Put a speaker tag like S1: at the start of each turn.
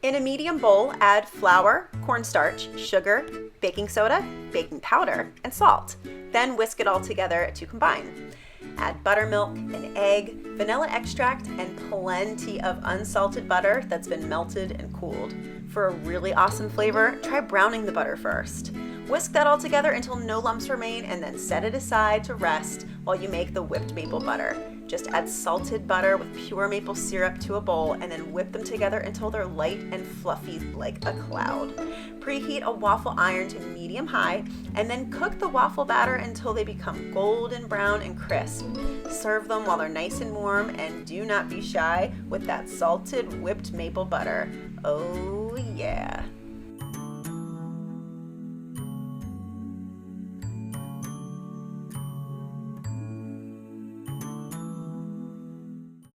S1: In a medium bowl, add flour, cornstarch, sugar, baking soda, baking powder, and salt. Then whisk it all together to combine. Add buttermilk, an egg, vanilla extract, and plenty of unsalted butter that's been melted and cooled. For a really awesome flavor, try browning the butter first. Whisk that all together until no lumps remain and then set it aside to rest while you make the whipped maple butter. Just add salted butter with pure maple syrup to a bowl and then whip them together until they're light and fluffy like a cloud. Preheat a waffle iron to medium-high and then cook the waffle batter until they become golden brown and crisp. Serve them while they're nice and warm, and do not be shy with that salted whipped maple butter. Oh yeah.